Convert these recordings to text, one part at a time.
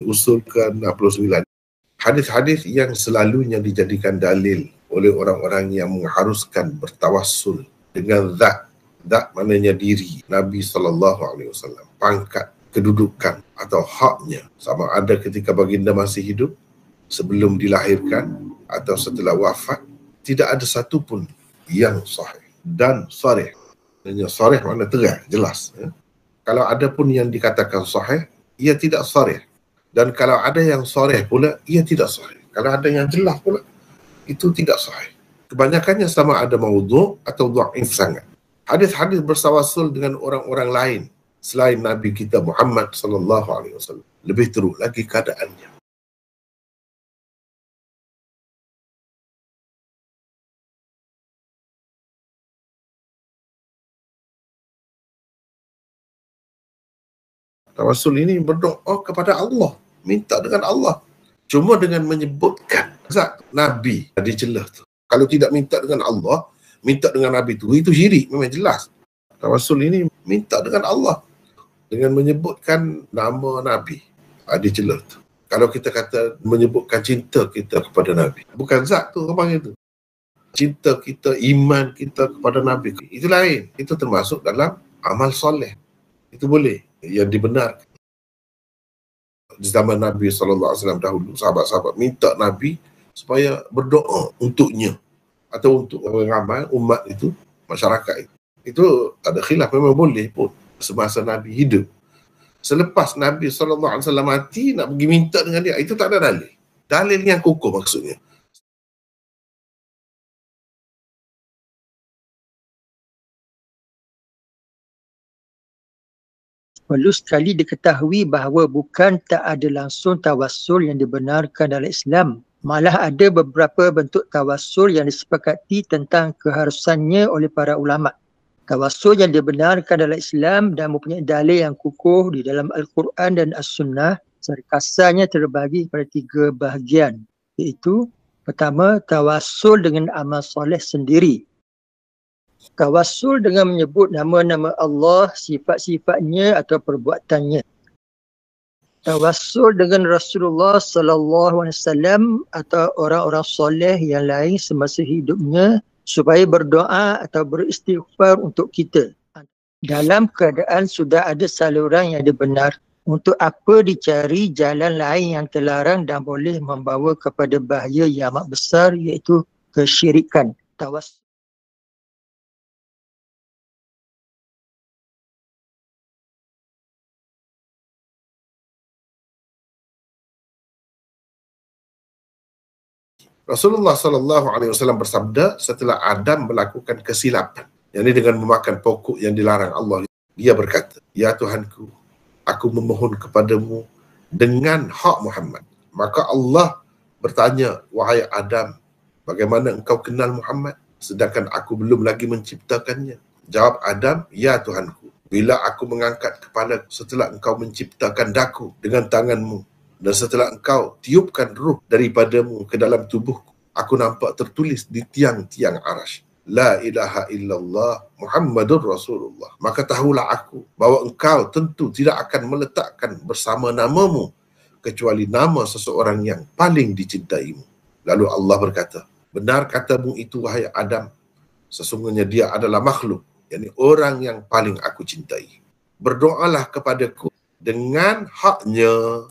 usul ke-69. Hadis-hadis yang selalunya dijadikan dalil oleh orang-orang yang mengharuskan bertawassul dengan zat. Zat maknanya diri Nabi SAW, pangkat, kedudukan atau haknya, sama ada ketika baginda masih hidup, sebelum dilahirkan atau setelah wafat, tidak ada satu pun yang sahih dan sarih. Sarih makna terang, jelas. Kalau ada pun yang dikatakan sahih, ia tidak sarih. Dan kalau ada yang sarih pula, ia tidak sahih. Kalau ada yang jelas pula, itu tidak sahih. Kebanyakannya sama ada maudhu' atau dhaif sangat. Hadis-hadis bertawassul dengan orang-orang lain selain Nabi kita Muhammad sallallahu alaihi wasallam, lebih teruk lagi keadaannya. Tawassul ini berdoa kepada Allah, minta dengan Allah. Cuma dengan menyebutkan zat Nabi dicelah tu. Kalau tidak minta dengan Allah, minta dengan Nabi itu syirik, memang jelas. Tawassul ini minta dengan Allah, dengan menyebutkan nama Nabi dicelah tu. Kalau kita kata menyebutkan cinta kita kepada Nabi, bukan zat tu orang panggil tu. Cinta kita, iman kita kepada Nabi, itu lain. Itu termasuk dalam amal soleh. Itu boleh, yang dibenarkan. Di zaman Nabi SAW dahulu, sahabat-sahabat minta Nabi supaya berdoa untuknya atau untuk orang ramai, umat itu, masyarakat itu. Itu ada khilaf, memang boleh pun semasa Nabi hidup. Selepas Nabi SAW mati, nak pergi minta dengan dia, itu tak ada dalil. Dalil yang kukuh maksudnya. Perlu sekali diketahui bahawa bukan tak ada langsung tawassul yang dibenarkan dalam Islam. Malah ada beberapa bentuk tawassul yang disepakati tentang keharusannya oleh para ulama. Tawassul yang dibenarkan dalam Islam dan mempunyai dalil yang kukuh di dalam Al-Quran dan As-Sunnah secara kasarnya terbagi pada 3 bahagian, iaitu pertama, tawassul dengan amal soleh sendiri. Tawassul dengan menyebut nama-nama Allah, sifat-sifatnya atau perbuatannya. Tawassul dengan Rasulullah sallallahu alaihi wasallam atau orang-orang soleh yang lain semasa hidupnya supaya berdoa atau beristighfar untuk kita. Dalam keadaan sudah ada saluran yang dibenar, untuk apa dicari jalan lain yang terlarang dan boleh membawa kepada bahaya yang amat besar, iaitu kesyirikan. Tawassul Rasulullah SAW bersabda setelah Adam melakukan kesilapan, yakni dengan memakan pokok yang dilarang Allah, dia berkata, "Ya Tuhanku, aku memohon kepadamu dengan hak Muhammad." Maka Allah bertanya, "Wahai Adam, bagaimana engkau kenal Muhammad sedangkan aku belum lagi menciptakannya?" Jawab Adam, "Ya Tuhanku, bila aku mengangkat kepala setelah engkau menciptakan daku dengan tanganmu, dan setelah engkau tiupkan ruh daripadamu ke dalam tubuhku, aku nampak tertulis di tiang-tiang arasy, La ilaha illallah Muhammadur Rasulullah. Maka tahulah aku bahawa engkau tentu tidak akan meletakkan bersama namamu kecuali nama seseorang yang paling dicintaimu." Lalu Allah berkata, "Benar katamu itu, wahai Adam. Sesungguhnya dia adalah makhluk, yakni orang yang paling aku cintai. Berdoalah kepadaku dengan haknya.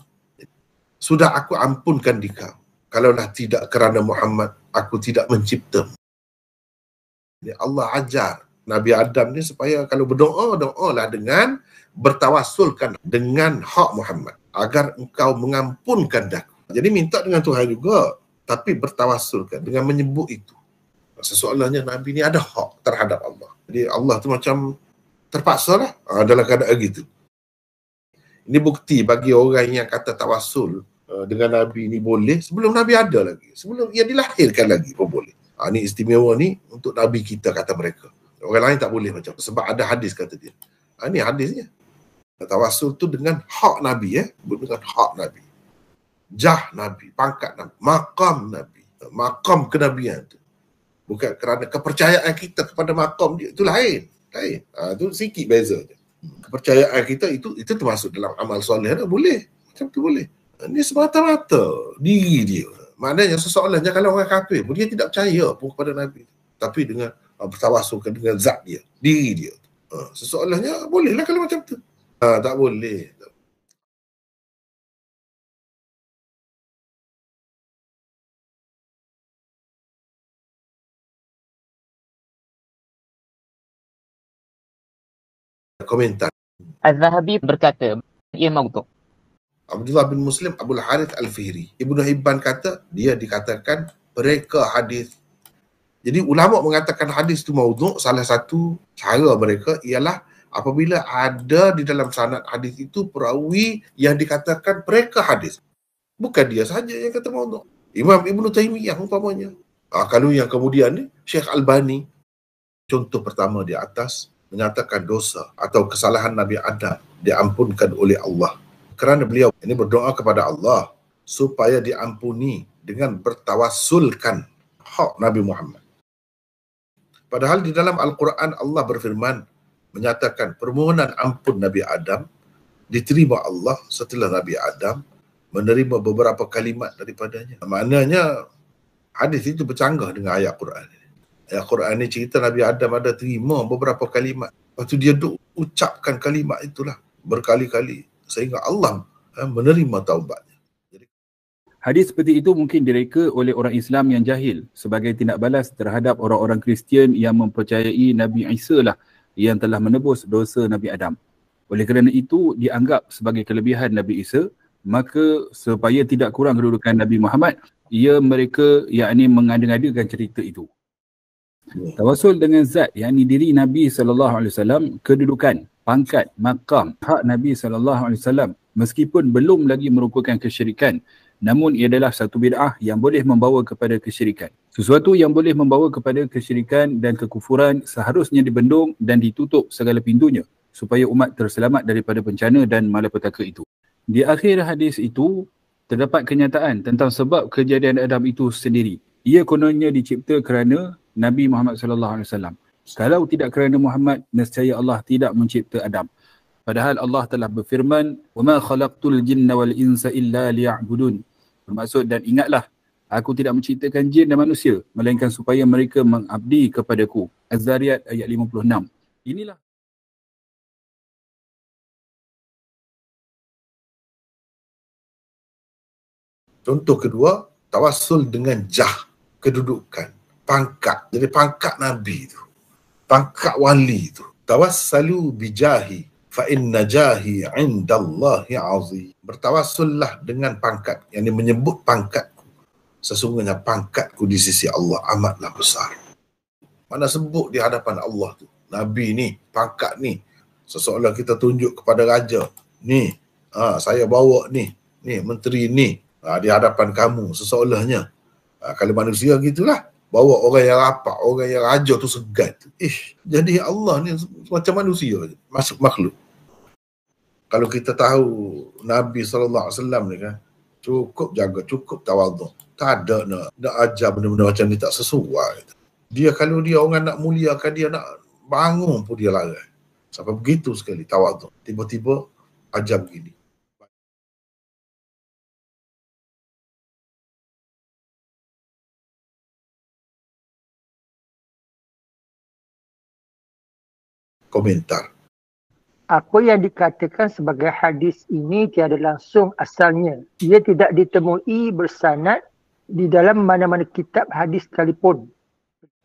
Sudah aku ampunkan dikau. Kalaulah tidak kerana Muhammad, aku tidak menciptamu." Ini Allah ajar Nabi Adam ni supaya kalau berdoa, doalah dengan bertawassulkan dengan hak Muhammad agar engkau mengampunkan daku. Jadi minta dengan Tuhan juga, tapi bertawassulkan dengan menyebut itu. Sesoalannya Nabi ni ada hak terhadap Allah. Jadi Allah tu macam terpaksa lah dalam keadaan gitu. Ini bukti bagi orang yang kata tawassul dengan Nabi ni boleh sebelum Nabi ada lagi. Sebelum ia dilahirkan lagi pun boleh. Ni istimewa ni untuk Nabi kita, kata mereka. Orang lain tak boleh macam. Sebab ada hadis kata dia. Ni hadisnya. Tawassul tu dengan hak Nabi. Dengan hak Nabi. Jah Nabi, pangkat Nabi, maqam Nabi. Maqam kenabian tu. Bukan kerana kepercayaan kita kepada maqam dia. Itu lain. Itu sikit beza je. Kepercayaan kita itu termasuk dalam amal soleh dah, boleh. Macam tu boleh. Ini semata-mata diri dia. Maknanya seseorangnya kalau orang kafir pun dia tidak percaya pun kepada Nabi. Tapi dengan bertawassul dengan zat dia, diri dia. Seseorangnya bolehlah kalau macam tu. Tak boleh. Komentar. Az-Zahabi berkata, ia maudhu'. Abdullah bin Muslim Abdul Harith Al-Fihri. Ibnu Hibban kata, dia dikatakan mereka hadis. Jadi ulama mengatakan hadis itu maudhu', salah satu cara mereka ialah apabila ada di dalam sanad hadis itu perawi yang dikatakan mereka hadis. Bukan dia saja yang kata maudhu'. Imam Ibnu Taimiyah umpamanya. Kalau yang kemudian ni, Syekh Albani, contoh pertama di atas, menyatakan dosa atau kesalahan Nabi Adam diampunkan oleh Allah. Kerana beliau ini berdoa kepada Allah supaya diampuni dengan bertawassulkan hak Nabi Muhammad. Padahal di dalam Al-Quran Allah berfirman menyatakan permohonan ampun Nabi Adam diterima Allah setelah Nabi Adam menerima beberapa kalimat daripadanya. Maknanya hadis itu bercanggah dengan ayat Quran. Ayat Quran ini cerita Nabi Adam ada terima beberapa kalimat. Lepas tu dia ucapkan kalimat itulah berkali-kali sehingga Allah menerima taubatnya. Hadis seperti itu mungkin direka oleh orang Islam yang jahil sebagai tindak balas terhadap orang-orang Kristian yang mempercayai Nabi Isa lah yang telah menebus dosa Nabi Adam. Oleh kerana itu dianggap sebagai kelebihan Nabi Isa, maka supaya tidak kurang kedudukan Nabi Muhammad, mereka yakni mengada-ngadakan cerita itu. Tawassul dengan zat yakni diri Nabi SAW, kedudukan, pangkat, maqam, hak Nabi SAW meskipun belum lagi merupakan kesyirikan, namun ia adalah satu bid'ah yang boleh membawa kepada kesyirikan. Sesuatu yang boleh membawa kepada kesyirikan dan kekufuran seharusnya dibendung dan ditutup segala pintunya supaya umat terselamat daripada bencana dan malapetaka itu. Di akhir hadis itu terdapat kenyataan tentang sebab kejadian Adam itu sendiri. Ia kononnya dicipta kerana Nabi Muhammad SAW. Kalau tidak kerana Muhammad, nescaya Allah tidak mencipta Adam. Padahal Allah telah berfirman, وَمَا خَلَقْتُ الْجِنَّ وَالْإِنْسَ إِلَّا لِيَعْبُدُونَ. Bermaksud, dan ingatlah, aku tidak menciptakan jin dan manusia, melainkan supaya mereka mengabdi kepadaku. Az-Zariyat ayat 56. Inilah. Contoh kedua, tawassul dengan jah, kedudukan, pangkat. Jadi pangkat Nabi itu, pangkat wali itu. Tawassalu bijahi fa inna jahi indallahi azim. Bertawassullah dengan pangkat, yang menyebut pangkatku. Sesungguhnya pangkatku di sisi Allah amatlah besar. Mana sebut di hadapan Allah tu, Nabi ni, pangkat ni. Seseolah kita tunjuk kepada raja, ni, saya bawa ni menteri ni, di hadapan kamu, seseolahnya. Kalau manusia gitulah, bawa orang yang rapat, orang yang raja tu segan. Jadi Allah ni macam manusia, masuk makhluk. Kalau kita tahu Nabi SAW ni kan, cukup jaga, cukup tawaduk. Tak ada nak ajar benda-benda macam ni, tak sesuai. Dia kalau dia orang nak muliakan, dia nak bangun pun dia larang. Sampai begitu sekali tawaduk. Tiba-tiba ajar begini. Komentar. Apa yang dikatakan sebagai hadis ini tiada langsung asalnya. Ia tidak ditemui bersanad di dalam mana-mana kitab hadis sekalipun.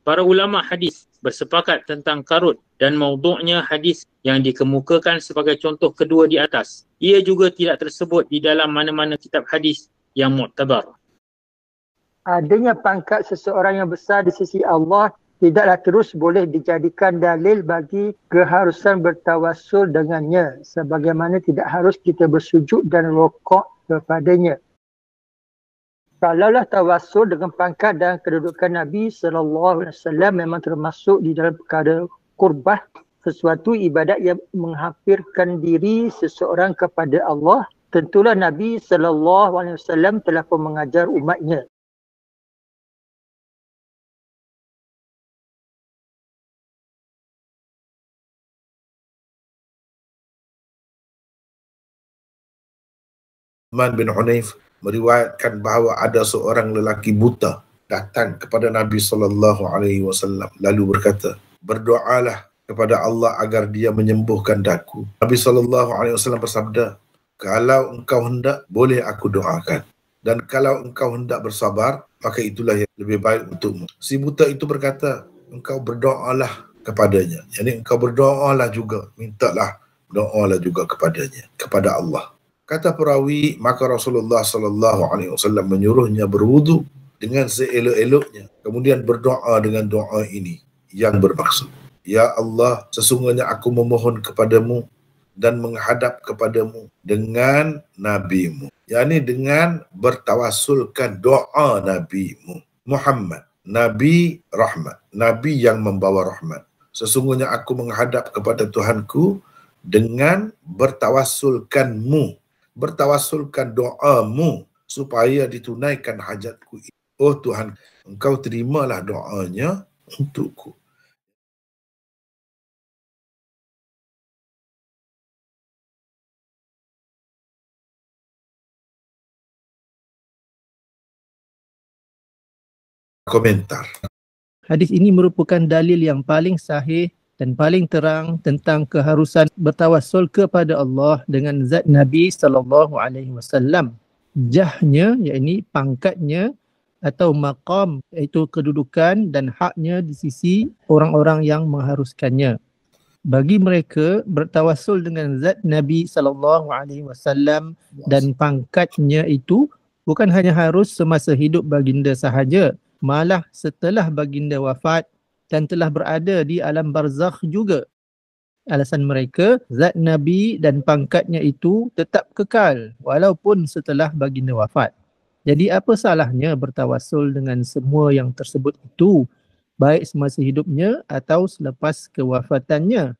Para ulama hadis bersepakat tentang karut dan maudhu'nya hadis yang dikemukakan sebagai contoh kedua di atas. Ia juga tidak tersebut di dalam mana-mana kitab hadis yang mu'tabar. Adanya pangkat seseorang yang besar di sisi Allah tidaklah terus boleh dijadikan dalil bagi keharusan bertawassul dengannya, sebagaimana tidak harus kita bersujud dan rokok kepadanya. Kalaulah tawassul dengan pangkat dan kedudukan Nabi SAW memang termasuk di dalam perkara qurbah, sesuatu ibadat yang menghampirkan diri seseorang kepada Allah, tentulah Nabi SAW telah pun mengajar umatnya. Man bin Hunayf meriwayatkan bahawa ada seorang lelaki buta datang kepada Nabi SAW lalu berkata, berdoalah kepada Allah agar dia menyembuhkan daku. Nabi SAW bersabda, kalau engkau hendak, boleh aku doakan. Dan kalau engkau hendak bersabar, maka itulah yang lebih baik untukmu. Si buta itu berkata, engkau berdoalah kepadanya. Jadi engkau berdoalah juga, mintalah doalah juga kepadanya, kepada Allah. Kata perawi, maka Rasulullah SAW menyuruhnya berwudu dengan seelok-eloknya. Kemudian berdoa dengan doa ini yang bermaksud, ya Allah, sesungguhnya aku memohon kepadamu dan menghadap kepadamu dengan nabimu, yakni dengan bertawassulkan doa nabimu Muhammad, Nabi rahmat, Nabi yang membawa rahmat. Sesungguhnya aku menghadap kepada Tuhanku dengan bertawassulkan doamu supaya ditunaikan hajatku. Oh Tuhan, engkau terimalah doanya untukku. Komentar. Hadis ini merupakan dalil yang paling sahih dan paling terang tentang keharusan bertawassul kepada Allah dengan zat Nabi SAW. Jahnya, yakni pangkatnya atau maqam, iaitu kedudukan dan haknya di sisi orang-orang yang mengharuskannya. Bagi mereka, bertawassul dengan zat Nabi SAW dan pangkatnya itu bukan hanya harus semasa hidup baginda sahaja, malah setelah baginda wafat dan telah berada di alam barzakh juga. Alasan mereka, zat Nabi dan pangkatnya itu tetap kekal walaupun setelah baginda wafat. Jadi apa salahnya bertawassul dengan semua yang tersebut itu, baik semasa hidupnya atau selepas kewafatannya?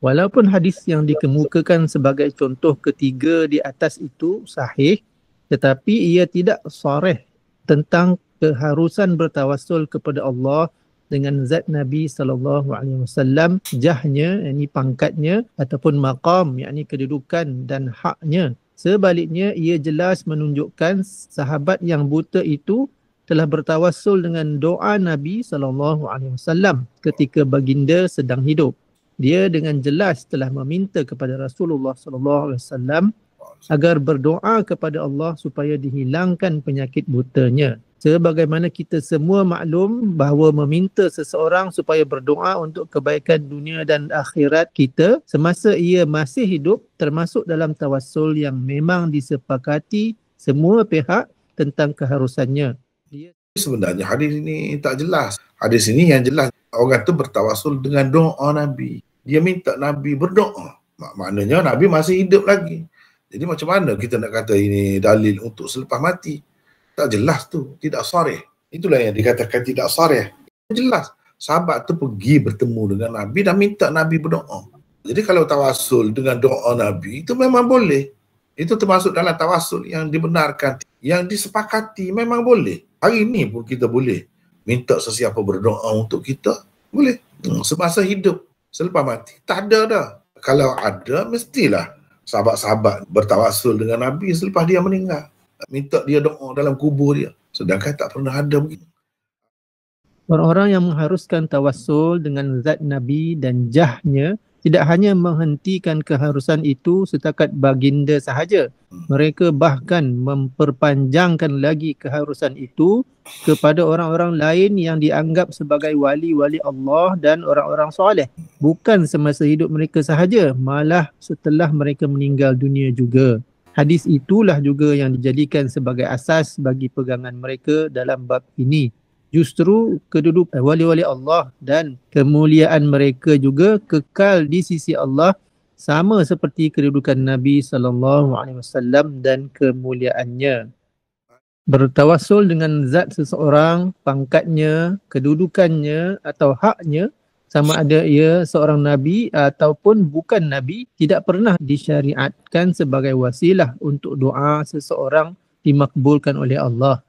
Walaupun hadis yang dikemukakan sebagai contoh ketiga di atas itu sahih, tetapi ia tidak sharih tentang keharusan bertawassul kepada Allah dengan zat Nabi SAW, jahnya, yakni pangkatnya, ataupun maqam, yakni kedudukan dan haknya. Sebaliknya, ia jelas menunjukkan sahabat yang buta itu telah bertawassul dengan doa Nabi SAW ketika baginda sedang hidup. Dia dengan jelas telah meminta kepada Rasulullah SAW agar berdoa kepada Allah supaya dihilangkan penyakit butanya. Sebagaimana kita semua maklum bahawa meminta seseorang supaya berdoa untuk kebaikan dunia dan akhirat kita semasa ia masih hidup termasuk dalam tawassul yang memang disepakati semua pihak tentang keharusannya. Sebenarnya hadis ini tak jelas. Hadis ini yang jelas, orang tu bertawassul dengan doa Nabi. Dia minta Nabi berdoa. Maknanya Nabi masih hidup lagi. Jadi macam mana kita nak kata ini dalil untuk selepas mati? Tak jelas tu, tidak sharih. Itulah yang dikatakan tidak sharih. Jelas, sahabat tu pergi bertemu dengan Nabi dan minta Nabi berdoa. Jadi kalau tawassul dengan doa Nabi, itu memang boleh. Itu termasuk dalam tawassul yang dibenarkan, yang disepakati, memang boleh. Hari ini pun kita boleh minta sesiapa berdoa untuk kita, boleh. Semasa hidup, selepas mati, tak ada dah. Kalau ada, mestilah sahabat-sahabat bertawassul dengan Nabi selepas dia meninggal. Minta dia doa dalam kubur dia. Sedangkan tak pernah ada begitu. Orang-orang yang mengharuskan tawassul dengan zat Nabi dan jahnya tidak hanya menghentikan keharusan itu setakat baginda sahaja. Mereka bahkan memperpanjangkan lagi keharusan itu kepada orang-orang lain yang dianggap sebagai wali-wali Allah dan orang-orang soleh. Bukan semasa hidup mereka sahaja, malah setelah mereka meninggal dunia juga. Hadis itulah juga yang dijadikan sebagai asas bagi pegangan mereka dalam bab ini. Justru kedudukan wali-wali Allah dan kemuliaan mereka juga kekal di sisi Allah sama seperti kedudukan Nabi SAW dan kemuliaannya. Bertawassul dengan zat seseorang, pangkatnya, kedudukannya atau haknya, sama ada ia seorang Nabi ataupun bukan Nabi, tidak pernah disyariatkan sebagai wasilah untuk doa seseorang dimakbulkan oleh Allah.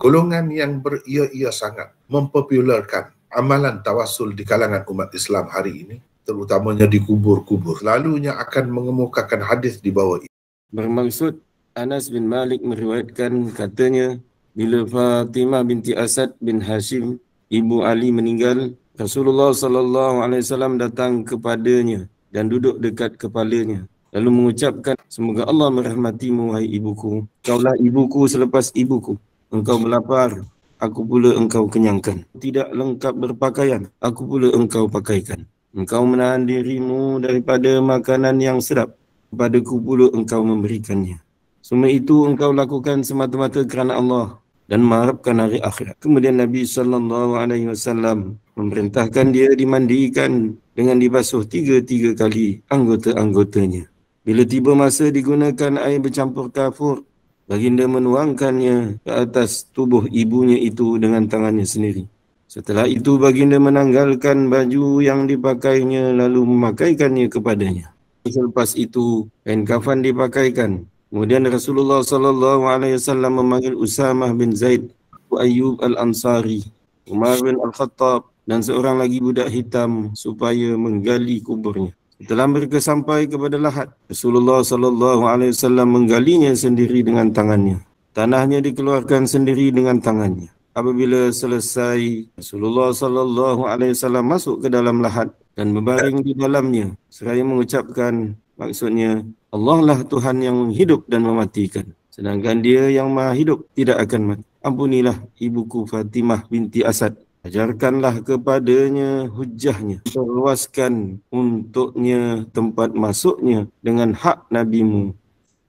golongan yang beria-ia sangat mempopularkan amalan tawassul di kalangan umat Islam hari ini, terutamanya di kubur-kubur, lalunya akan mengemukakan hadis di bawah ini. Bermaksud, Anas bin Malik meriwayatkan katanya, bila Fatimah binti Asad bin Hashim, ibu Ali meninggal, Rasulullah SAW datang kepadanya dan duduk dekat kepalanya. Lalu mengucapkan, semoga Allah merahmatimu, wahai ibuku. Kaulah ibuku selepas ibuku. Engkau melapar, aku pula engkau kenyangkan. Tidak lengkap berpakaian, aku pula engkau pakaikan. Engkau menahan dirimu daripada makanan yang sedap, kepadaku pula engkau memberikannya. Semua itu engkau lakukan semata-mata kerana Allah dan mengharapkan hari akhirat. Kemudian Nabi SAW memerintahkan dia dimandikan dengan dibasuh 3 kali anggota-anggotanya. Bila tiba masa digunakan air bercampur kafur, baginda menuangkannya ke atas tubuh ibunya itu dengan tangannya sendiri. Setelah itu baginda menanggalkan baju yang dipakainya lalu memakaikannya kepadanya. Selepas itu kain kafan dipakaikan. Kemudian Rasulullah SAW memanggil Usamah bin Zaid, Abu Ayyub Al-Ansari, Umar bin Al-Khattab dan seorang lagi budak hitam supaya menggali kuburnya. Setelah mereka sampai kepada lahat, Rasulullah SAW menggalinya sendiri dengan tangannya. Tanahnya dikeluarkan sendiri dengan tangannya. Apabila selesai, Rasulullah SAW masuk ke dalam lahat dan berbaring di dalamnya seraya mengucapkan, maksudnya, Allah lah Tuhan yang menghidup dan mematikan. Sedangkan dia yang maha hidup tidak akan mati. Ampunilah ibuku Fatimah binti Asad. Ajarkanlah kepadanya hujahnya. Perluaskan untuknya tempat masuknya dengan hak nabimu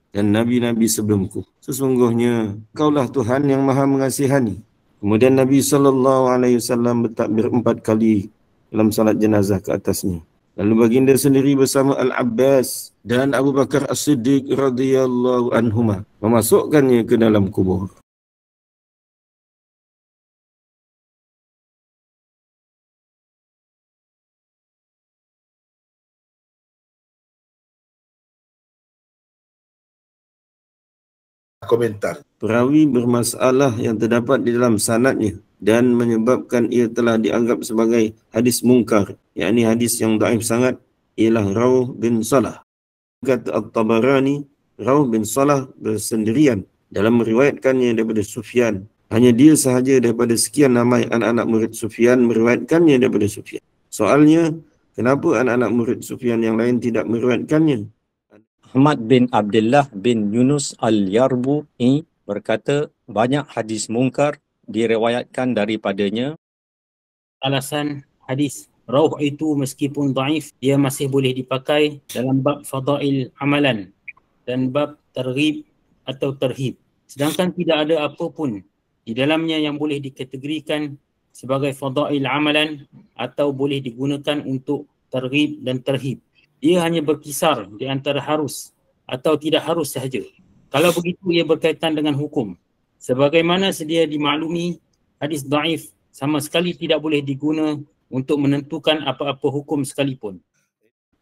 dan nabi-nabi sebelumku. Sesungguhnya kaulah Tuhan yang maha mengasihani. Kemudian Nabi SAW bertakbir 4 kali dalam salat jenazah ke atasnya. Lalu baginda sendiri bersama Al-Abbas dan Abu Bakar As-Siddiq radhiyallahu anhuma memasukkannya ke dalam kubur. Komentar. Perawi bermasalah yang terdapat di dalam sanadnya dan menyebabkan ia telah dianggap sebagai hadis mungkar, yakni hadis yang dhaif sangat, ialah Rawh bin Salah. Kata At-Tabarani, Rawh bin Salah bersendirian dalam meriwayatkannya daripada Sufyan. Hanya dia sahaja daripada sekian ramai anak-anak murid Sufyan meriwayatkannya daripada Sufyan. Soalnya, kenapa anak-anak murid Sufyan yang lain tidak meriwayatkannya? Ahmad bin Abdullah bin Yunus Al-Yarbu'i berkata, banyak hadis mungkar diriwayatkan daripadanya. Alasan hadis Rawh itu meskipun dhaif, dia masih boleh dipakai dalam bab fadail amalan dan bab targhib atau terhib. Sedangkan tidak ada apa pun di dalamnya yang boleh dikategorikan sebagai fadail amalan atau boleh digunakan untuk targhib dan terhib. Ia hanya berkisar di antara harus atau tidak harus sahaja. Kalau begitu, ia berkaitan dengan hukum. Sebagaimana sedia dimaklumi, hadis dhaif sama sekali tidak boleh diguna untuk menentukan apa-apa hukum sekalipun.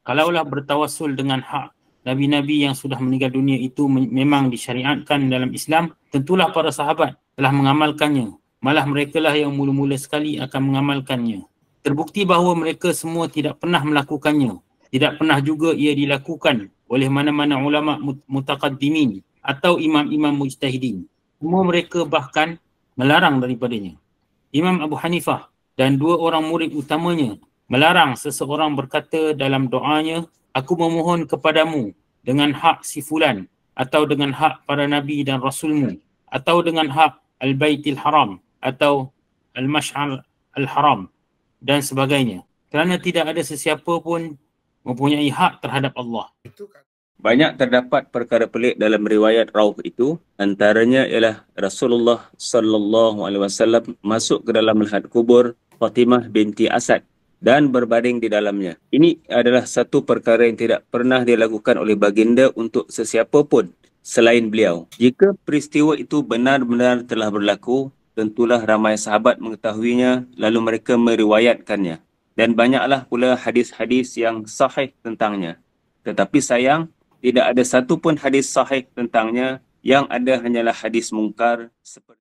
Kalaulah bertawassul dengan hak Nabi-Nabi yang sudah meninggal dunia itu memang disyariatkan dalam Islam, tentulah para sahabat telah mengamalkannya. Malah merekalah yang mula-mula sekali akan mengamalkannya. Terbukti bahawa mereka semua tidak pernah melakukannya. Tidak pernah juga ia dilakukan oleh mana-mana ulama mutaqaddimin atau imam-imam mujtahidin. Semua mereka bahkan melarang daripadanya. Imam Abu Hanifah dan 2 orang murid utamanya melarang seseorang berkata dalam doanya, aku memohon kepadamu dengan hak si fulan atau dengan hak para nabi dan rasulmu atau dengan hak Al-Baitil Haram atau Al-Mash'ar Al-Haram dan sebagainya. Kerana tidak ada sesiapa pun mempunyai hak terhadap Allah. Banyak terdapat perkara pelik dalam riwayat Rawh itu. Antaranya ialah Rasulullah SAW masuk ke dalam lahat kubur Fatimah binti Asad dan berbaring di dalamnya. Ini adalah satu perkara yang tidak pernah dilakukan oleh baginda untuk sesiapa pun selain beliau. Jika peristiwa itu benar-benar telah berlaku, tentulah ramai sahabat mengetahuinya lalu mereka meriwayatkannya. Dan banyaklah pula hadis-hadis yang sahih tentangnya. Tetapi sayang, tidak ada satu pun hadis sahih tentangnya, yang ada hanyalah hadis mungkar seperti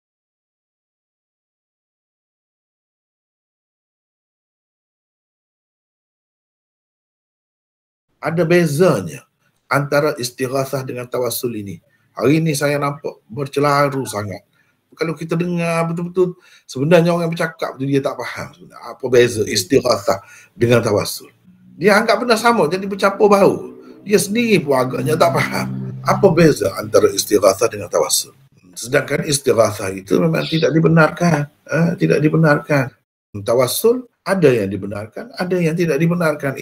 Ada bezanya antara istighathah dengan tawassul ini. Hari ini saya nampak bercelaru sangat. Kalau kita dengar betul-betul, sebenarnya orang bercakap tu dia tak faham sebenarnya apa beza istighathah dengan tawassul. Dia anggap benda sama, jadi bercampur bau. Dia sendiri pun agaknya tak faham apa beza antara istighathah dengan tawassul. Sedangkan istighathah itu memang tidak dibenarkan. Tidak dibenarkan. Tawassul ada yang dibenarkan, ada yang tidak dibenarkan.